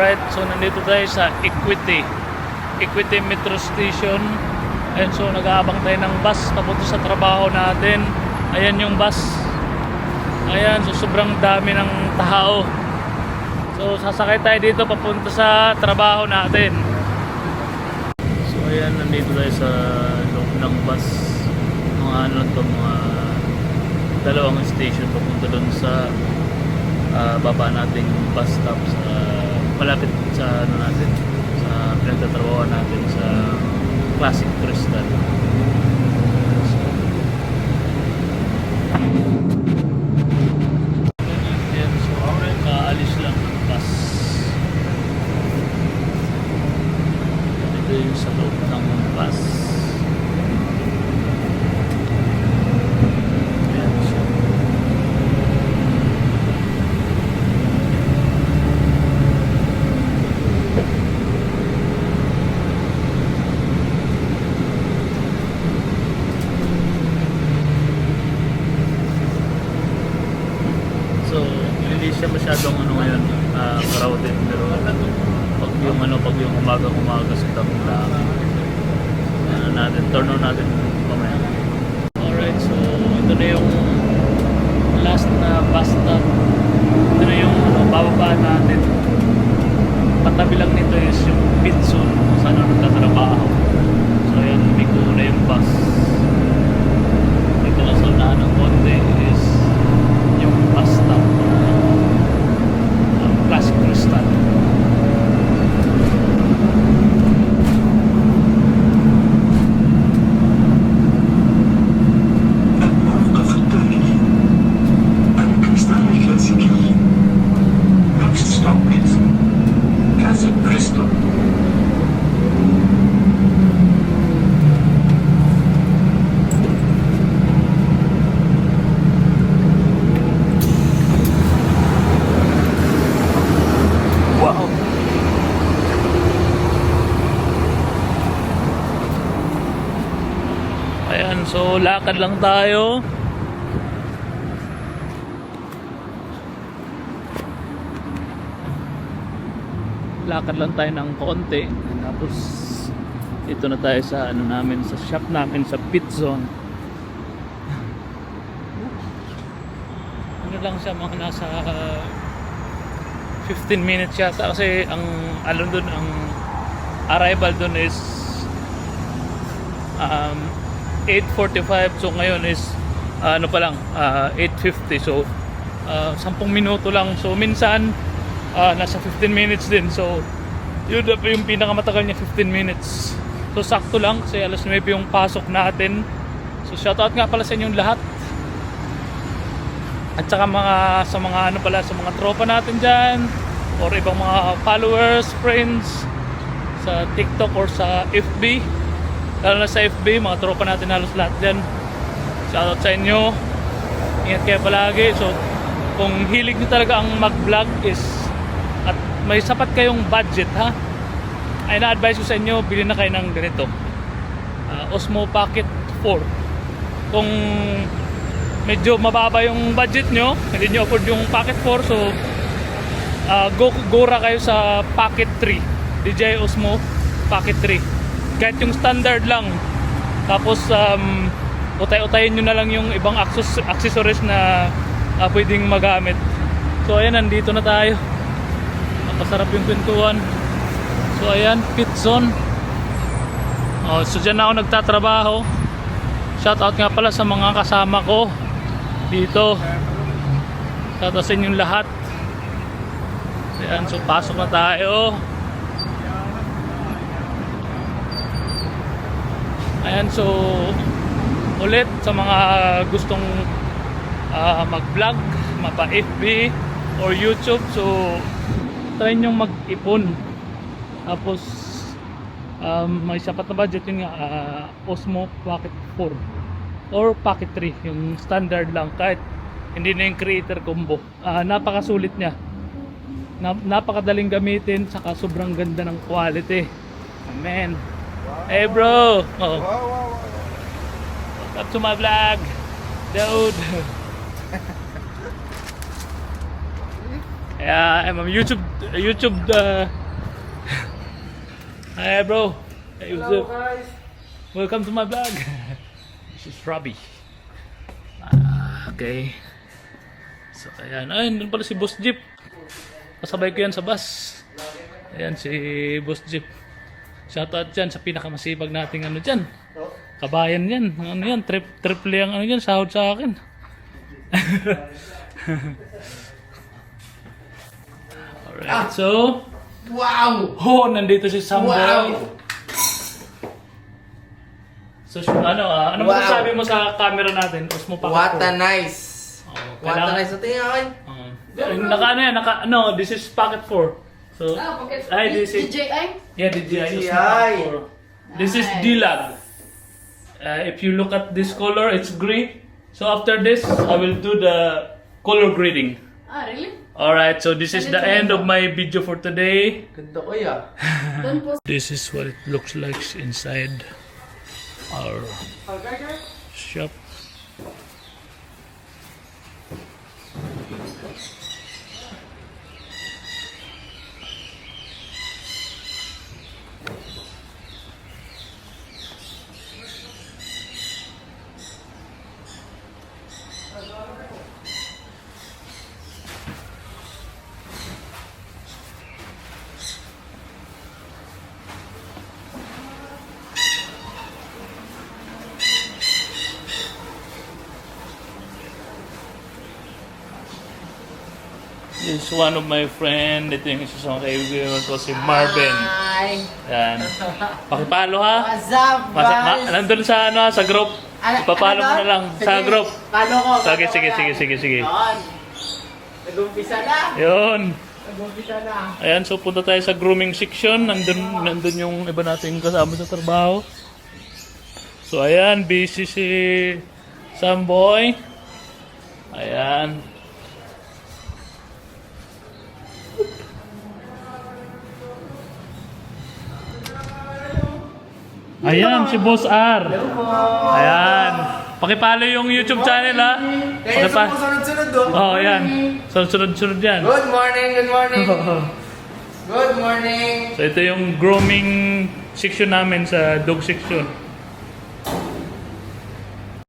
Right, so nandito tayo sa Equity Metro Station. Ayan, so nag-aabang tayo ng bus papunta sa trabaho natin. Ayan yung bus. Ayan, so sobrang dami ng tao. So sasakay tayo dito papunta sa trabaho natin. So ayan, nandito tayo sa loob ng bus. Mga ano to, mga dalawang station papunta doon sa baba nating bus stop sa malapit sa ano natin, sa pinagtatrabaho natin sa Classic Crystal. Yan, so kaalis lang ng bus. Ito yung sa loob ng bus. Yan, so hindi siya masyadong ano ngayon, crowded, pero pag yung umaga sa natin, turn on natin mamaya. Alright, so ito na yung last na bus stop. Ito na yung bababaan natin. Patabi lang nito is yung pit zone kung saan nagtatrabaho. So ayan, biko na yung bus. Dito na sa unahan ng konti is yung bus stop. Classic Crystal. Next stop is Classic Crystal. Ayan, so lakad lang tayo. Lakad lang tayo ng konti. Tapos ito na tayo sa ano namin, sa shop namin sa pit zone. Ano lang siya, mga nasa 15 minutes yata, kasi ang ano dun, ang arrival dun is 8:45, so ngayon is ano pa lang, 8:50, so 10 minuto lang. So minsan nasa 15 minutes din, so yun na yung pinakamatagal niya, 15 minutes. So sakto lang kasi alas 9 yung pasok natin. So shoutout nga pala sa inyong lahat, at saka sa mga mga tropa natin dyan, or ibang mga followers, friends sa TikTok or sa FB. Lalo na sa FB, mga tropa natin halos lahat dyan. Shoutout sa inyo. Ingat kayo palagi. So kung hilig nyo talaga ang mag-vlog at may sapat kayong budget, ay na-advise ko sa inyo, bilhin na kayo ng ganito, Osmo Pocket 4. Kung medyo mababa yung budget nyo, hindi nyo afford yung Pocket 4, so go kayo sa Pocket 3, DJI Osmo Pocket 3. Kahit yung standard lang, tapos utay-utayin nyo na lang yung ibang accessories na pwedeng magamit. So ayan, nandito na tayo. Napasarap yung pintuan. So ayan, pit zone. So dyan na ako nagtatrabaho. Shoutout nga pala sa mga kasama ko dito. Shoutout sa inyong lahat. Ayan, so pasok na tayo. Ayan, so ulit sa mga gustong mag-vlog, mapa-FB or YouTube, so try nyo mag-ipon. Tapos may sapat na budget, yun nga, Osmo Pocket 4 or Pocket 3, yung standard lang, kahit hindi na yung creator combo. Napakasulit nya, napakadaling gamitin, saka sobrang ganda ng quality. Amen. Hey bro! Welcome to my vlog, dude. I'm a YouTube Hi bro. Hey, what's Hello up? guys. Welcome to my vlog. This is Robbie. Okay. So ayan. Ay, nandun pala si Boss Jeep. Kasabay ko yan sa bus. Ayan si Boss Jeep. Shoutout dyan sa pinakamasipag nating ano dyan. Kabayan yan. Ano yan? Triple yung ano yan. Sahod sa akin. Alright. So, Wow! oh, nandito si Samboy. Wow! So, ano Wow. masasabi mo sa camera natin? Osmo Pocket What Pro. a nice! Oh, What a nice. Ito yung This is Pocket 4. So, this is DJI? yeah, DJI. DJI. Osmo Pocket 4. This is Nice. D-Lab. If you look at this color, it's green. So after this, I will do the color grading. Ah, really? Alright, so this is the end of my video for today. Ganda ko ya. Don't post. This is what it looks like inside our shop. This is one of my friend. Ito yung isa sa mga kaibigan ko, si Marvin. Hi! Yan. Pakipalo ha. What's up, guys? Nandun sa sa group. Ipapalo mo na lang sa group. Follow ko. Sige. Yun. Nag-umpisa na. Yun. Nag-umpisa na. Ayan, so punta tayo sa grooming section. Nandun yung iba nating kasama sa trabaho. So ayan, busy si Samboy. Ayan. Ayan, si Boss R. Ayan. Pakipalo yung YouTube channel ha. Kaya sunod-sunod do. Oh, ayan. Sunod-sunod yan. Good morning, good morning. Good morning. So ito yung grooming section namin sa dog section.